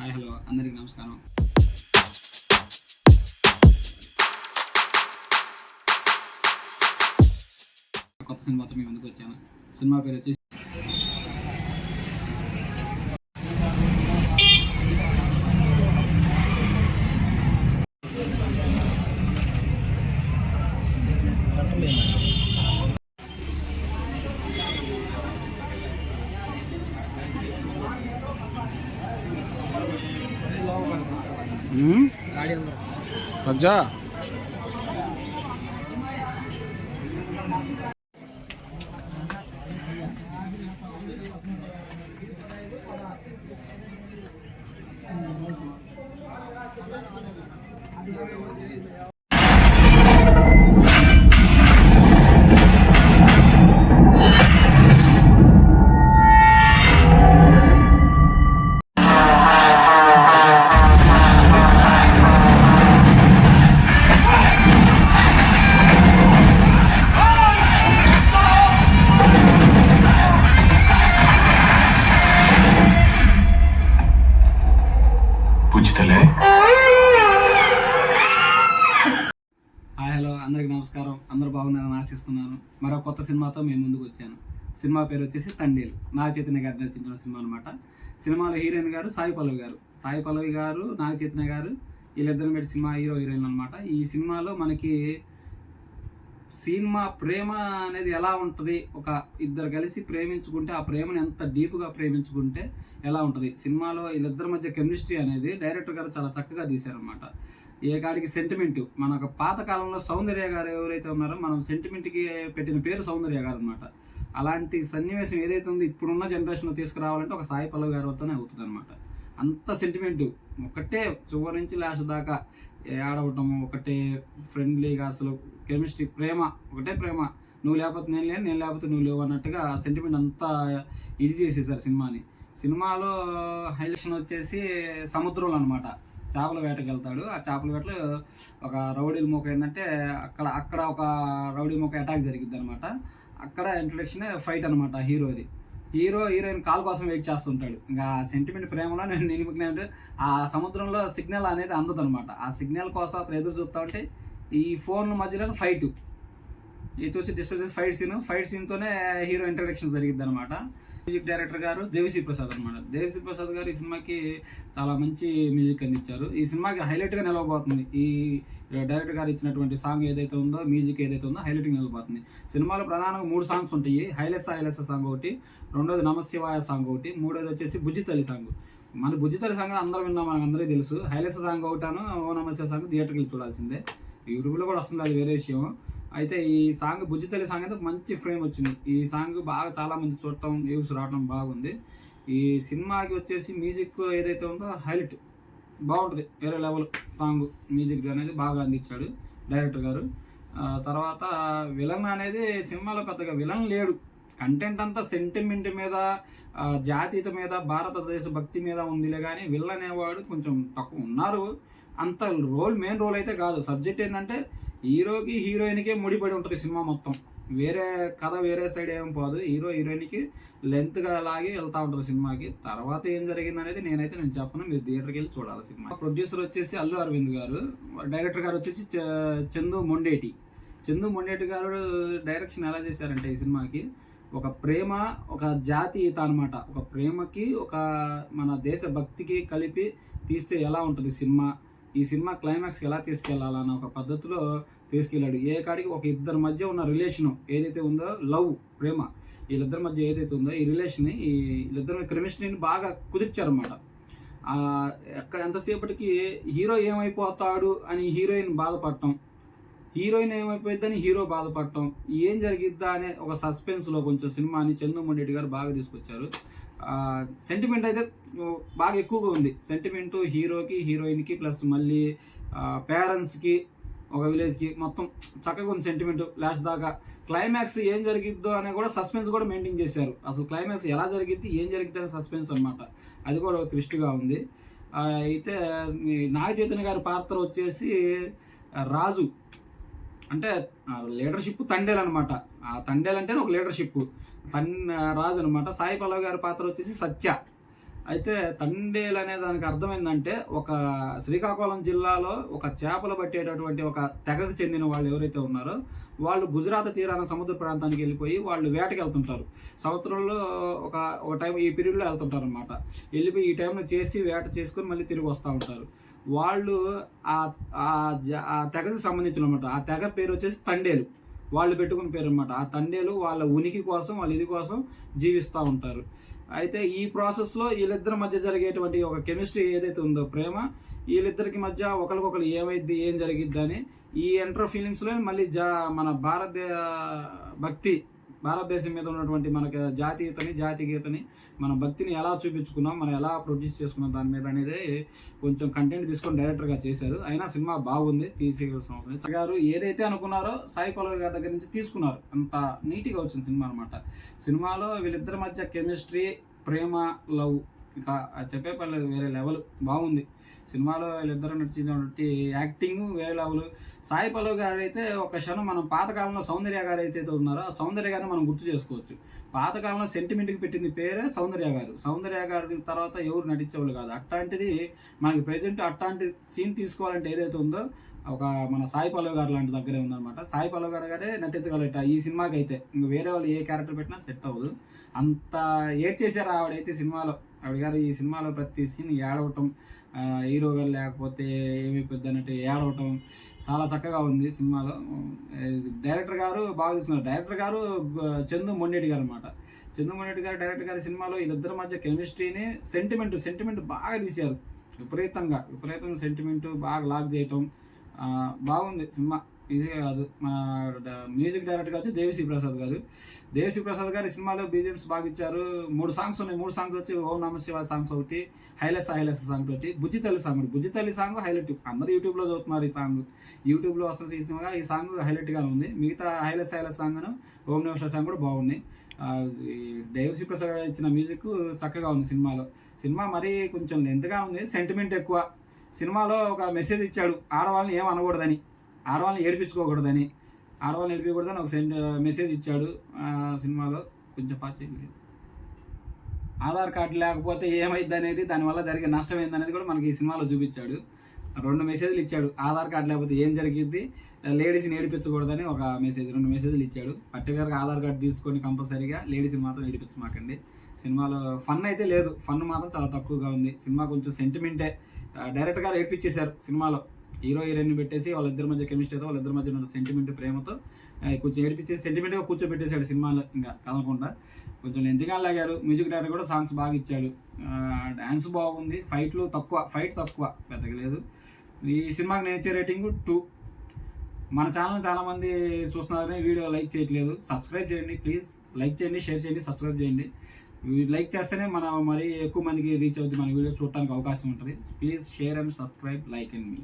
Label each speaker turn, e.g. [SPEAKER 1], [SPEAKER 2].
[SPEAKER 1] Hi hello అందరికీ నమస్కారం. కొత్త సినిమాతో మీ ముందుకు వచ్చాను. సినిమా పేరు వచ్చేసి రజా. హాయ్ హలో అందరికి నమస్కారం. అందరూ బాగున్నారని ఆశిస్తున్నాను. మరో కొత్త సినిమాతో మేము ముందుకు వచ్చాను. సినిమా పేరు వచ్చేసి తండేలు. నాగ చైతన్య గారు రచించిన సినిమా అనమాట. సినిమాలో హీరోయిన్ గారు సాయి పల్లవి గారు నాగ చైతన్య గారు వీళ్ళిద్దరు పెట్టి సినిమా హీరోయిన్ అనమాట. ఈ సినిమాలో మనకి సినిమా ప్రేమ అనేది ఎలా ఉంటుంది, ఒక ఇద్దరు కలిసి ప్రేమించుకుంటే ఆ ప్రేమను ఎంత డీప్గా ప్రేమించుకుంటే ఎలా ఉంటుంది, సినిమాలో వీళ్ళిద్దరి మధ్య కెమిస్ట్రీ అనేది డైరెక్టర్ గారు చాలా చక్కగా తీశారనమాట. ఏ కాడికి సెంటిమెంట్, మనకు పాత కాలంలో సౌందర్య గారు ఎవరైతే ఉన్నారో మనం సెంటిమెంట్కి పెట్టిన పేరు సౌందర్య గారు అనమాట. అలాంటి సన్నివేశం ఏదైతే ఉందో ఇప్పుడున్న జనరేషన్లో తీసుకురావాలంటే ఒక సాయి పల్లవి గారి వద్దనే అవుతుంది అనమాట. అంత సెంటిమెంట్ ఒకటే చివరి నుంచి లాస్ట్ దాకా ఆడవటము, ఒకటే ఫ్రెండ్లీగా అసలు కెమిస్ట్రీ, ప్రేమ ఒకటే ప్రేమ. నువ్వు లేకపోతే నేను లేను, నేను లేకపోతే నువ్వు లేవు అన్నట్టుగా సెంటిమెంట్ అంతా ఇది చేసేసారు సినిమాని. సినిమాలో హైలైషన్ వచ్చేసి సముద్రంలో అనమాట. చేపల వేటకి వెళ్తాడు. ఆ చేపల వేటలో ఒక రౌడీల మూక ఏంటంటే అక్కడ ఒక రౌడీ మూక అటాక్ జరిగిద్ది అనమాట. అక్కడ ఇంట్రొడక్షన్ ఫైట్ అనమాట. హీరోయిన్ కాల్ కోసం వెయిట్ చేస్తుంటాడు. ఇంకా సెంటిమెంట్ ప్రేమలో నేను ఆ సముద్రంలో సిగ్నల్ అనేది అందదు అనమాట. ఆ సిగ్నల్ కోసం అతను ఎదురు చూస్తూ ఉంటే ఈ ఫోన్ మధ్యలో ఫైట్ ఇది చూసి డిస్టర్బ్ ఫైట్ సీన్తోనే హీరో ఇంట్రడక్షన్ జరిగిద్ది అనమాట. మ్యూజిక్ డైరెక్టర్ గారు దేవిశ్రీ ప్రసాద్ అనమాట. దేవిశ్రీ ప్రసాద్ గారు ఈ సినిమాకి చాలా మంచి మ్యూజిక్ అందించారు. ఈ సినిమాకి హైలైట్గా నిలవబోతుంది. ఈ డైరెక్టర్ గారు ఇచ్చినటువంటి సాంగ్ ఏదైతే ఉందో, మ్యూజిక్ ఏదైతే ఉందో హైలైట్గా నిలవబోతుంది. సినిమాలో ప్రధానంగా 3 సాంగ్స్ ఉంటాయి. హైలెస్స సాంగ్ ఒకటి, రెండోది నమశివాయ సాంగ్ ఒకటి, మూడోది వచ్చేసి బుజ్జితల్లి సాంగ్. మన బుజ్జితల్లి సాంగ్ అందరూ విన్నాం, మనకు అందరికీ తెలుసు. హైలెస్స సాంగ్ ఒకటాను, ఓ నమశివాయ సాంగ్ థియేటర్కి వెళ్ళి చూడాల్సిందే. యూట్యూబ్లో కూడా వస్తుంది, అది వేరే విషయం. అయితే ఈ సాంగ్ బుజ్జితల్లి సాంగ్ అయితే మంచి ఫ్రేమ్ వచ్చింది. ఈ సాంగ్ బాగా చాలా మంది చూడటం, వ్యూస్ రావడం బాగుంది. ఈ సినిమాకి వచ్చేసి మ్యూజిక్ ఏదైతే ఉందో హైలైట్ బాగుంటుంది. వేరే లెవెల్ సాంగ్ మ్యూజిక్ అనేది బాగా అందించాడు డైరెక్టర్ గారు. తర్వాత విలన్ అనేది సినిమాలో పెద్దగా విలన్ లేడు. కంటెంట్ అంతా సెంటిమెంట్ మీద, జాతీయత మీద, భారతదేశ భక్తి మీద ఉందిలే కానీ విలన్ అనేవాడు కొంచెం తక్కువ ఉన్నారు. అంత మెయిన్ రోల్ అయితే కాదు. సబ్జెక్ట్ ఏంటంటే హీరోకి హీరోయిన్కే ముడిపడి ఉంటుంది సినిమా మొత్తం. వేరే కథ వేరే సైడ్ ఏం పోదు. హీరోయిన్కి లెంత్గా లాగి వెళ్తూ ఉంటుంది సినిమాకి. తర్వాత ఏం జరిగింది అనేది నేను చెప్పను, మీరు థియేటర్కి వెళ్ళి చూడాలి సినిమా. ప్రొడ్యూసర్ వచ్చేసి అల్లు అరవింద్ గారు, డైరెక్టర్ గారు వచ్చేసి చందు మొండేటి గారు డైరెక్షన్ ఎలా చేశారంటే ఈ సినిమాకి ఒక ప్రేమ, ఒక జాతీయత అనమాట. ఒక ప్రేమకి, ఒక మన దేశ భక్తికి కలిపి తీస్తే ఎలా ఉంటుంది సినిమా, ఈ సినిమా క్లైమాక్స్ ఎలా తీసుకెళ్లాలన్న ఒక పద్ధతిలో తీసుకెళ్ళాడు. ఏ కాడికి ఒక ఇద్దరి మధ్య ఉన్న రిలేషన్ ఏదైతే ఉందో, లవ్, ప్రేమ, వీళ్ళిద్దరి మధ్య ఏదైతే ఉందో ఈ రిలేషన్, వీళ్ళిద్దరి కెమిస్ట్రీని బాగా కుదిర్చారన్నమాట. ఎంతసేపటికి హీరో ఏమైపోతాడు అని హీరోయిన్ బాధపడటం, హీరోయిన్ ఏమైపోయిద్దని హీరో బాధపడటం, ఏం జరిగిద్దా అనే ఒక సస్పెన్స్లో కొంచెం సినిమాని చందు రెడ్డి గారు బాగా తీసుకొచ్చారు. సెంటిమెంట్ అయితే బాగా ఎక్కువగా ఉంది. సెంటిమెంటు హీరోకి, హీరోయిన్కి, ప్లస్ మళ్ళీ పేరెంట్స్కి, ఒక విలేజ్కి, మొత్తం చక్కగా ఉంది సెంటిమెంట్ లాస్ట్ దాకా. క్లైమాక్స్ ఏం జరిగిద్దో అనే కూడా సస్పెన్స్ కూడా మెయింటైన్ చేశారు. అసలు క్లైమాక్స్ ఎలా జరిగిద్ది, ఏం జరిగిద్ది అనే సస్పెన్స్ అనమాట. అది కూడా ఒక ట్విస్ట్గా ఉంది. అయితే నాగ చైతన్య గారి పాత్ర వచ్చేసి రాజు, అంటే లీడర్షిప్ తండేలు అనమాట. ఆ తండేలు అంటే ఒక లీడర్షిప్ రాజు అనమాట. సాయి పల్లవి గారి పాత్ర వచ్చేసి సత్య. అయితే తండేలు అనే దానికి అర్థం ఏంటంటే, ఒక శ్రీకాకుళం జిల్లాలో ఒక చేపలు పట్టేటటువంటి ఒక తెగకు చెందిన వాళ్ళు ఎవరైతే ఉన్నారో వాళ్ళు గుజరాత్ తీరాన సముద్ర ప్రాంతానికి వెళ్ళిపోయి వాళ్ళు వేటకి వెళ్తుంటారు. సంవత్సరంలో ఒక ఒక టైం ఈ పీరియడ్లో వెళ్తుంటారు అనమాట. వెళ్ళిపోయి ఈ టైంలో చేసి వేట చేసుకొని మళ్ళీ తిరిగి వస్తూ ఉంటారు. వాళ్ళు ఆ తెగకు సంబంధించిన అనమాట. ఆ తెగ పేరు వచ్చేసి తండేలు. వాళ్ళు పెట్టుకున్న పేరు అనమాట. ఆ తండేలు వాళ్ళ ఉనికి కోసం, వాళ్ళ ఇది కోసం జీవిస్తూ ఉంటారు. అయితే ఈ ప్రాసెస్లో వీళ్ళిద్దరి మధ్య జరిగేటువంటి ఒక కెమిస్ట్రీ ఏదైతే ఉందో, ప్రేమ, వీళ్ళిద్దరికి మధ్య ఒకరికొకరు ఏమైద్ది, ఏం జరిగిద్ది అని ఈ ఎంటర్ ఫీలింగ్స్లో మళ్ళీ మన భారతదేశం మీద ఉన్నటువంటి మనకి జాతీయతని మన భక్తిని ఎలా చూపించుకున్నాం, మనం ఎలా ప్రొడ్యూస్ చేసుకున్నాం దాని మీద అనేది కొంచెం కంటెంట్ తీసుకొని డైరెక్టర్గా చేశారు. అయినా సినిమా బాగుంది, తీసేయాల్సిన అవసరం లేదు. గారు ఏదైతే అనుకున్నారో సాయి పల్లవి గారి దగ్గర నుంచి తీసుకున్నారు. అంత నీట్గా వచ్చింది సినిమా అనమాట. సినిమాలో వీళ్ళిద్దరి మధ్య కెమిస్ట్రీ, ప్రేమ, లవ్ ఇక చెప్పే పర్లేదు, వేరే లెవెల్ బాగుంది. సినిమాలో వీళ్ళిద్దరు నడిచినటువంటి యాక్టింగ్ వేరే లెవెల్. సాయి పల్లవి గారు అయితే ఒక క్షణం మనం పాతకాలంలో సౌందర్య గారు అయితే ఉన్నారో ఆ సౌందర్య గారిని మనం గుర్తు చేసుకోవచ్చు. పాతకాలంలో సెంటిమెంట్కి పెట్టింది పేరే సౌందర్య గారు. సౌందర్య గారి తర్వాత ఎవరు నటించేవాళ్ళు కాదు. అట్లాంటిది మనకి ప్రజెంట్ అట్లాంటి సీన్ తీసుకోవాలంటే ఏదైతే ఉందో ఒక మన సాయి పల్లవి గారు లాంటి దగ్గరే ఉందన్నమాట. సాయి పల్లవి గారే నటించగలట ఈ సినిమాకి అయితే. ఇంక వేరే వాళ్ళు ఏ క్యారెక్టర్ పెట్టినా సెట్ అవ్వదు. అంత ఏడ్ చేశారు ఆవిడైతే సినిమాలో. ఆవిడ గారు ఈ సినిమాలో ప్రతి సీన్ ఏడవటం, హీరో గారు లేకపోతే ఏమైపోద్ది అన్నట్టు ఏడవటం చాలా చక్కగా ఉంది సినిమాలో. డైరెక్టర్ గారు బాగా చూస్తున్నారు. డైరెక్టర్ గారు చందు మొండేటి గారు అనమాట. చందు మొండేటి గారు డైరెక్టర్ గారి సినిమాలో వీళ్ళిద్దరి మధ్య కెమిస్ట్రీని సెంటిమెంట్ బాగా తీశారు. విపరీతంగా సెంటిమెంట్ బాగా లాక్ చేయటం బాగుంది సినిమా. ఇదే కాదు, మన మ్యూజిక్ డైరెక్టర్ వచ్చి దేవిశ్రీ ప్రసాద్ గారు సినిమాలో బీజిఎమ్స్ బాగా ఇచ్చారు. 3 సాంగ్స్ ఉన్నాయి. 3 సాంగ్స్ వచ్చి ఓం నమ శివ సాంగ్స్ ఒకటి, హైలెస్ సాంగ్ ఒకటి, బుజ్జితల్లి సాంగ్ హైలైట్. అందరూ యూట్యూబ్లో చదువుతున్నారు. ఈ సాంగ్ యూట్యూబ్లో వస్తుంది. ఈ సాంగ్ హైలైట్గా ఉంది. మిగతా హైలెస్ సాంగ్, ఓం నమ శివ సాంగ్ కూడా బాగున్నాయి. దేవిశ్రీ ప్రసాద్ గారు ఇచ్చిన మ్యూజిక్ చక్కగా ఉంది సినిమాలో. సినిమా మరీ కొంచెం లెంత్గా ఉంది, సెంటిమెంట్ ఎక్కువ. సినిమాలో ఒక మెసేజ్ ఇచ్చాడు, ఆడవాళ్ళని ఏం అనకూడదని, ఆడవాళ్ళని ఏడిపించుకోకూడదని, ఒక మెసేజ్ ఇచ్చాడు సినిమాలో. కొంచెం పాస్ అయిపోయింది. ఆధార్ కార్డు లేకపోతే ఏమైంది అనేది, దానివల్ల జరిగే నష్టం ఏందనేది కూడా మనకి ఈ సినిమాలో చూపించాడు. 2 మెసేజ్లు ఇచ్చాడు. ఆధార్ కార్డు లేకపోతే ఏం జరిగిద్ది, లేడీస్ని ఏడిపించకూడదని ఒక మెసేజ్, 2 మెసేజ్లు ఇచ్చాడు. పర్టికులర్గా ఆధార్ కార్డు తీసుకొని కంపల్సరీగా లేడీస్ని మాత్రం ఏడిపించమాకండి. సినిమాలో ఫన్ అయితే లేదు, ఫన్ మాత్రం చాలా తక్కువగా ఉంది. సినిమా కొంచెం సెంటిమెంటే. డైరెక్టర్ గారు ఏడిపించేశారు సినిమాలో. హీరో హీరోయిన్ పెట్టేసి వాళ్ళిద్దరి మధ్య కెమిస్ట్రీతో, వాళ్ళిద్దరి మధ్య ఉన్న సెంటిమెంట్, ప్రేమతో కొంచెం ఏడిపించేసి సెంటిమెంట్గా కూర్చోబెట్టేశాడు సినిమాలో. ఇంకా కదలకుండా కొంచెం లెంత్గా లాగారు. మ్యూజిక్ డైరెక్టర్ కూడా సాంగ్స్ బాగా ఇచ్చాడు. డ్యాన్స్ బాగుంది. ఫైట్ తక్కువ, పెద్దగా లేదు. ఈ సినిమాకి నేను ఇచ్చే రేటింగ్ 2. మన ఛానల్ చాలామంది చూస్తున్నారని వీడియో లైక్ చేయట్లేదు. సబ్స్క్రైబ్ చేయండి ప్లీజ్. లైక్ చేయండి, షేర్ చేయండి, సబ్స్క్రైబ్ చేయండి. లైక్ చేస్తేనే మనం మరీ ఎక్కువ మందికి రీచ్ అవుతుంది, మన వీడియో చూడడానికి అవకాశం ఉంటుంది. Please share and subscribe, like and me.